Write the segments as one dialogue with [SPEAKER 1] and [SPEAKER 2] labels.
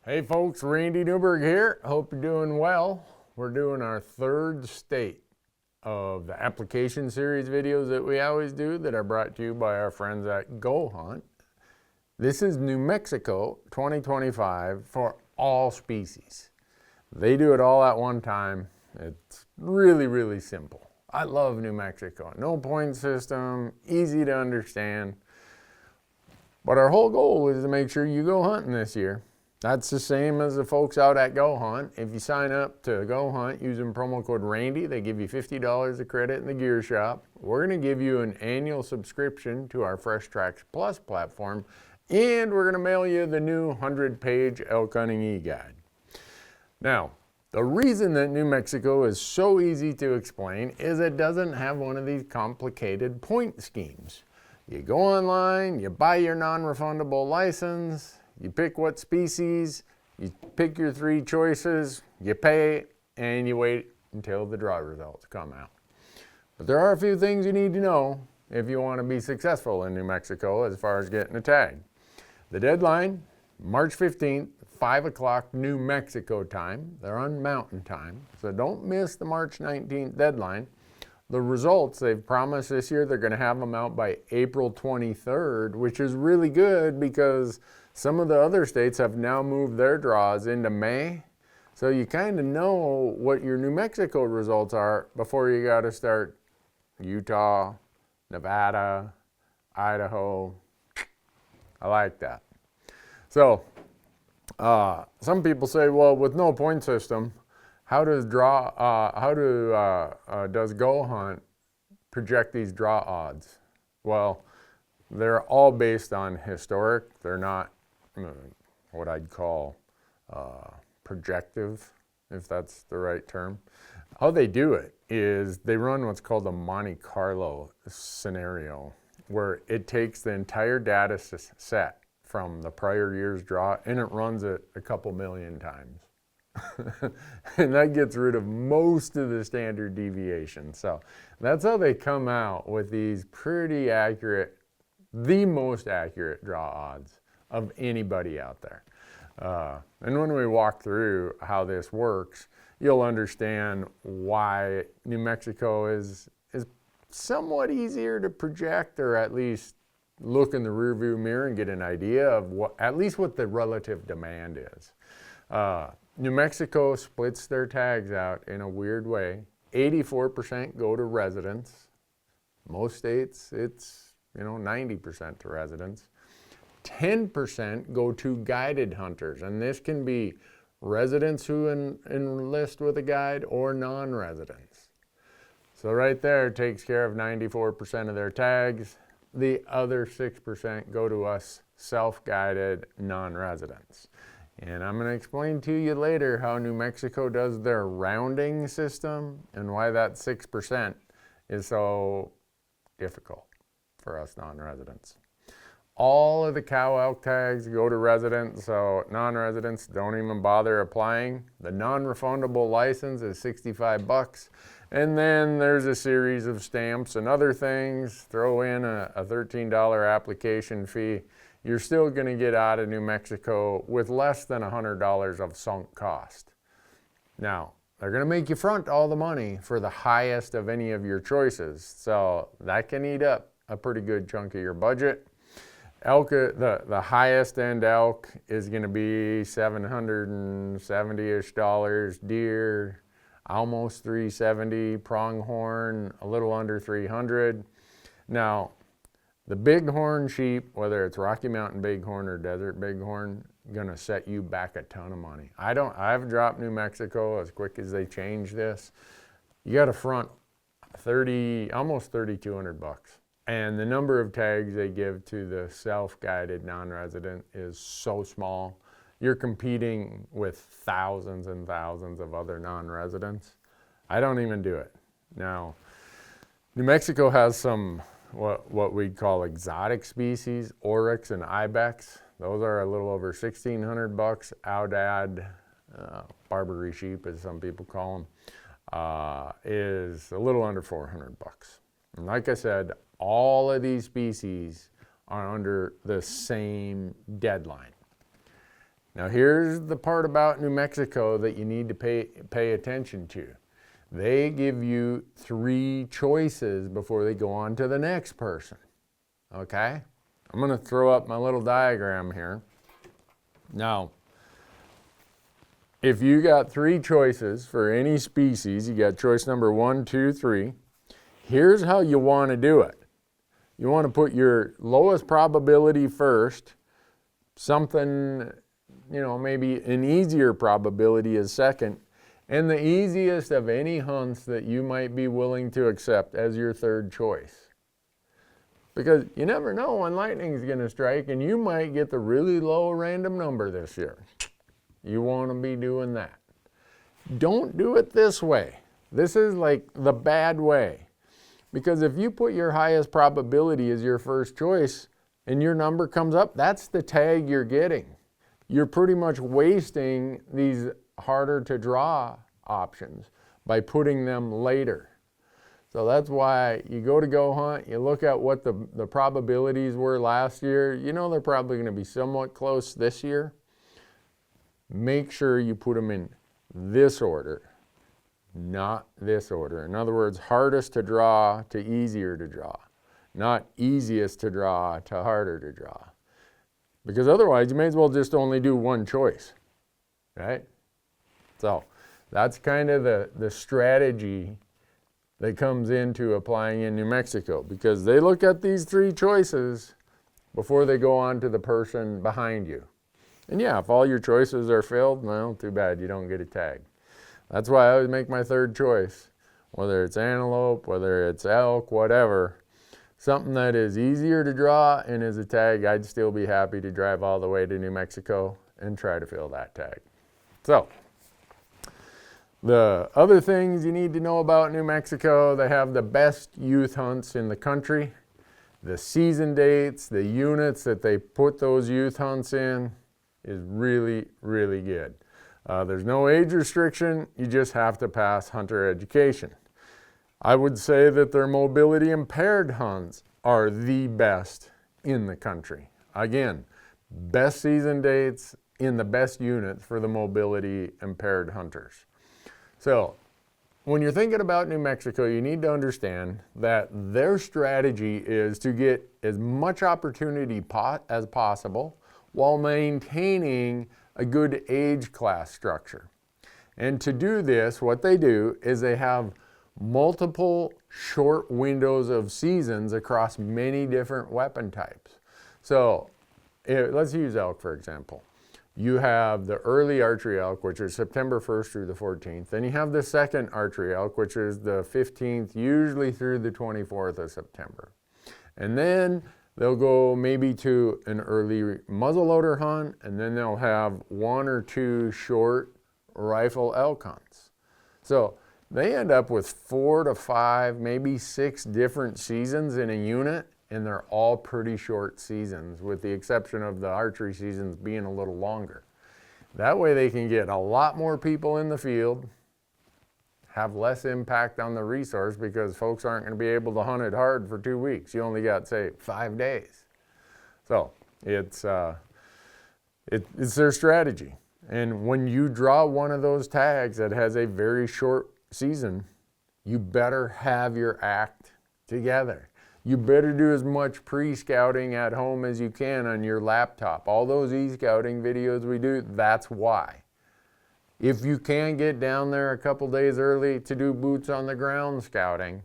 [SPEAKER 1] Hey folks, Randy Newberg here. Hope you're doing well. We're doing our third state of the application series videos that we always do that are brought to you by our friends at Go Hunt. This is New Mexico 2025 for all species. They do it all at one time. It's really simple. I love New Mexico. No point system, easy to understand. But our whole goal is to make sure you go hunting this year. That's the same as the folks out at Go Hunt. If you sign up to Go Hunt using promo code RANDY, they give you $50 of credit in the gear shop. We're going to give you an annual subscription to our Fresh Tracks Plus platform, and we're going to mail you the new 100-page elk hunting e-guide. Now, the reason that New Mexico is so easy to explain is it doesn't have one of these complicated point schemes. You go online, you buy your non-refundable license, you pick what species, you pick your three choices, you pay, and you wait until the draw results come out. But there are a few things you need to know if you want to be successful in New Mexico as far as getting a tag. The deadline, March 15th, 5 o'clock New Mexico time. They're on Mountain Time, so don't miss the March 19th deadline. The results, they've promised this year they're going to have them out by April 23rd, which is really good because some of the other states have now moved their draws into May. So you kind of know what your New Mexico results are before you got to start Utah, Nevada, Idaho. I like that. So some people say, well, with no point system, how does Go Hunt project these draw odds? Well, they're all based on historic. They're not what I'd call projective, if that's the right term. How they do it is they run what's called a Monte Carlo scenario, where it takes the entire data set from the prior year's draw and it runs it a couple million times. And that gets rid of most of the standard deviation. So that's how they come out with these pretty accurate, the most accurate draw odds of anybody out there. And when we walk through how this works, you'll understand why New Mexico is somewhat easier to project, or at least look in the rearview mirror and get an idea of at least what the relative demand is. New Mexico splits their tags out in a weird way. 84% go to residents. Most states, it's 90% to residents. 10% go to guided hunters, and this can be residents who enlist with a guide or non-residents. So right there takes care of 94% of their tags. The other 6% go to us self-guided non-residents. And I'm going to explain to you later how New Mexico does their rounding system and why that 6% is so difficult for us non-residents. All of the cow elk tags go to residents, so non-residents don't even bother applying. The non-refundable license is $65. And then there's a series of stamps and other things. Throw in a $13 application fee. You're still going to get out of New Mexico with less than $100 of sunk cost. Now, they're going to make you front all the money for the highest of any of your choices. So that can eat up a pretty good chunk of your budget. Elk, the highest end elk is going to be $770-ish. Deer, almost $370. Pronghorn, a little under $300. Now, the bighorn sheep, whether it's Rocky Mountain bighorn or desert bighorn, gonna set you back a ton of money. I've dropped New Mexico as quick as they change this. You got to front almost $3,200. And the number of tags they give to the self-guided non-resident is so small. You're competing with thousands and thousands of other non-residents. I don't even do it. Now, New Mexico has some what we'd call exotic species, oryx and ibex. Those are a little over $1,600. Aoudad, Barbary sheep as some people call them, is a little under $400. And like I said, all of these species are under the same deadline. Now here's the part about New Mexico that you need to pay attention to. They give you 3 choices before they go on to the next person. Okay? I'm going to throw up my little diagram here. Now, if you got 3 choices for any species, you got choice number 1, 2, 3. Here's how you want to do it. You want to put your lowest probability first, something, maybe an easier probability is second, and the easiest of any hunts that you might be willing to accept as your third choice. Because you never know when lightning's going to strike, and you might get the really low random number this year. You want to be doing that. Don't do it this way. This is like the bad way. Because if you put your highest probability as your first choice and your number comes up, that's the tag you're getting. You're pretty much wasting these harder to draw options by putting them later. So that's why you go hunt, you look at what the probabilities were last year. They're probably going to be somewhat close this year. Make sure you put them in this order, not this order. In other words, hardest to draw to easier to draw, not easiest to draw to harder to draw. Because otherwise, you may as well just only do one choice, right? So that's kind of the strategy that comes into applying in New Mexico, because they look at these 3 choices before they go on to the person behind you. And yeah, if all your choices are filled, well, too bad, you don't get a tag. That's why I always make my third choice, whether it's antelope, whether it's elk, whatever. Something that is easier to draw and is a tag, I'd still be happy to drive all the way to New Mexico and try to fill that tag. So, the other things you need to know about New Mexico, they have the best youth hunts in the country. The season dates, the units that they put those youth hunts in is really, really good. There's no age restriction, you just have to pass hunter education. I would say that their mobility impaired hunts are the best in the country. Again, best season dates in the best units for the mobility impaired hunters. So, when you're thinking about New Mexico, you need to understand that their strategy is to get as much opportunity as possible while maintaining a good age class structure. And to do this, what they do is they have multiple short windows of seasons across many different weapon types. So, let's use elk for example. You have the early archery elk, which is September 1st through the 14th. Then you have the second archery elk, which is the 15th, usually through the 24th of September. And then they'll go maybe to an early muzzleloader hunt, and then they'll have 1 or 2 short rifle elk hunts. So they end up with 4 to 5, maybe 6 different seasons in a unit, and they're all pretty short seasons, with the exception of the archery seasons being a little longer. That way they can get a lot more people in the field, have less impact on the resource, because folks aren't going to be able to hunt it hard for 2 weeks. You only got, say, 5 days. So it's their strategy. And when you draw one of those tags that has a very short season, you better have your act together. You better do as much pre-scouting at home as you can on your laptop. All those e-scouting videos we do, that's why. If you can get down there a couple days early to do boots on the ground scouting,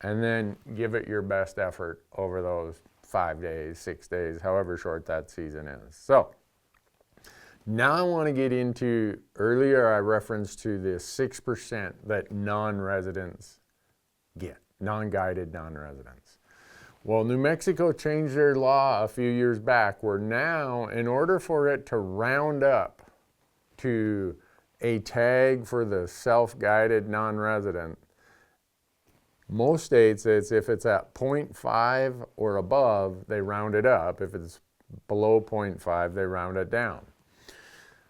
[SPEAKER 1] and then give it your best effort over those 5 days, 6 days, however short that season is. So, now I want to get into, earlier I referenced to the 6% that non-residents get, non-guided non-residents. Well, New Mexico changed their law a few years back, where now, in order for it to round up to a tag for the self-guided non-resident, most states, if it's at 0.5 or above, they round it up. If it's below 0.5, they round it down.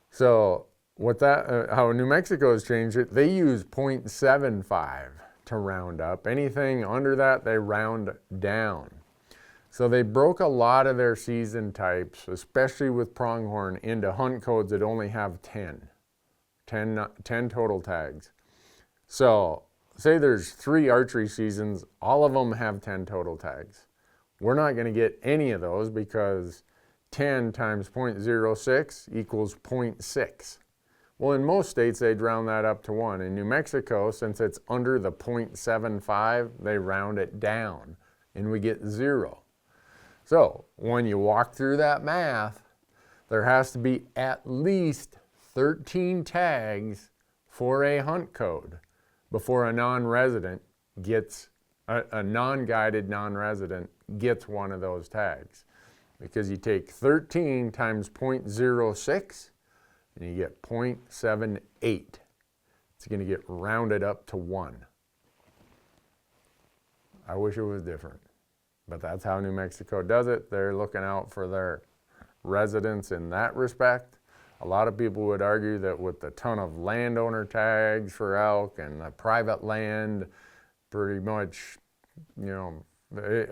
[SPEAKER 1] So how New Mexico has changed it, they use 0.75 to round up. Anything under that, they round down. So they broke a lot of their season types, especially with pronghorn, into hunt codes that only have 10 total tags. So say there's 3 archery seasons, all of them have 10 total tags. We're not going to get any of those because 10 times 0.06 equals 0.6. Well, in most states, they'd round that up to 1. In New Mexico, since it's under the 0.75, they round it down, and we get 0. So when you walk through that math, there has to be at least 13 tags for a hunt code before a non-resident gets, a non-guided non-resident gets one of those tags. Because you take 13 times 0.06 and you get 0.78. It's going to get rounded up to 1. I wish it was different, but that's how New Mexico does it. They're looking out for their residents in that respect. A lot of people would argue that with the ton of landowner tags for elk and the private land, pretty much, you know,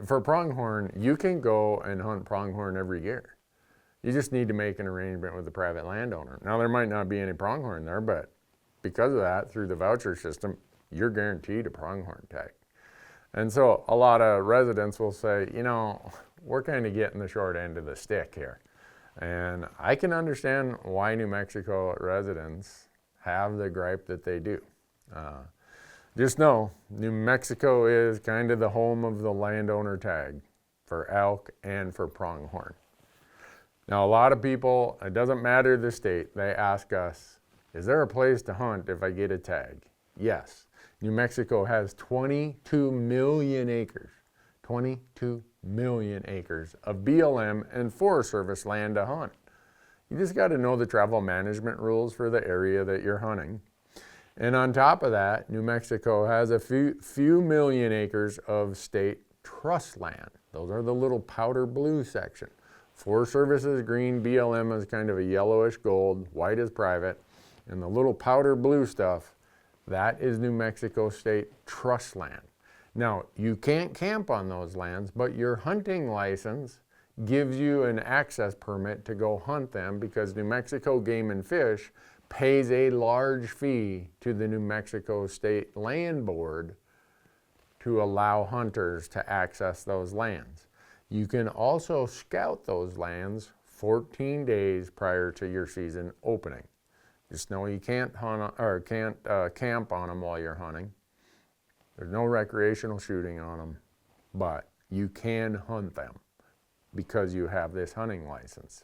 [SPEAKER 1] for pronghorn, you can go and hunt pronghorn every year. You just need to make an arrangement with the private landowner. Now, there might not be any pronghorn there, but because of that, through the voucher system, you're guaranteed a pronghorn tag. And so a lot of residents will say, you know, we're kind of getting the short end of the stick here. And I can understand why New Mexico residents have the gripe that they do. Just know, New Mexico is kind of the home of the landowner tag for elk and for pronghorn. Now, a lot of people, it doesn't matter the state, they ask us, is there a place to hunt if I get a tag? Yes. New Mexico has 22 million acres, 22 million acres of BLM and Forest Service land to hunt. You just got to know the travel management rules for the area that you're hunting. And on top of that, New Mexico has a few million acres of state trust land. Those are the little powder blue section. Forest Service is green, BLM is kind of a yellowish gold, white is private, and the little powder blue stuff, that is New Mexico state trust land. Now, you can't camp on those lands, but your hunting license gives you an access permit to go hunt them because New Mexico Game and Fish pays a large fee to the New Mexico State Land Board to allow hunters to access those lands. You can also scout those lands 14 days prior to your season opening. Just know you can't hunt or can't camp on them while you're hunting. There's no recreational shooting on them, but you can hunt them because you have this hunting license.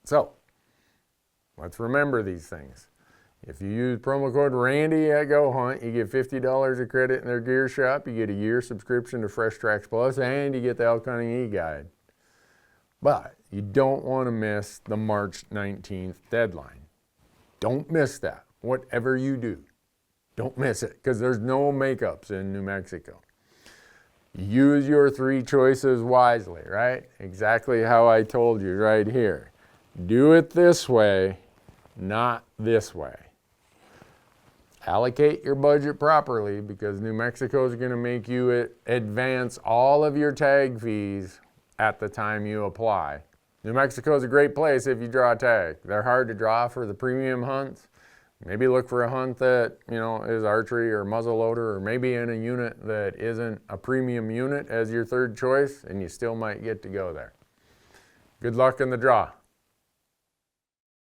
[SPEAKER 1] So, let's remember these things. If you use promo code Randy at Go Hunt, you get $50 of credit in their gear shop, you get a year subscription to Fresh Tracks Plus, and you get the Elk Hunting E-Guide. But you don't want to miss the March 19th deadline. Don't miss that. Whatever you do, don't miss it, because there's no makeups in New Mexico. Use your 3 choices wisely, right? Exactly how I told you right here. Do it this way, not this way. Allocate your budget properly because New Mexico is going to make you advance all of your tag fees at the time you apply. New Mexico is a great place if you draw a tag. They're hard to draw for the premium hunts. Maybe look for a hunt that, you know, is archery or muzzleloader, or maybe in a unit that isn't a premium unit as your third choice, and you still might get to go there. Good luck in the draw.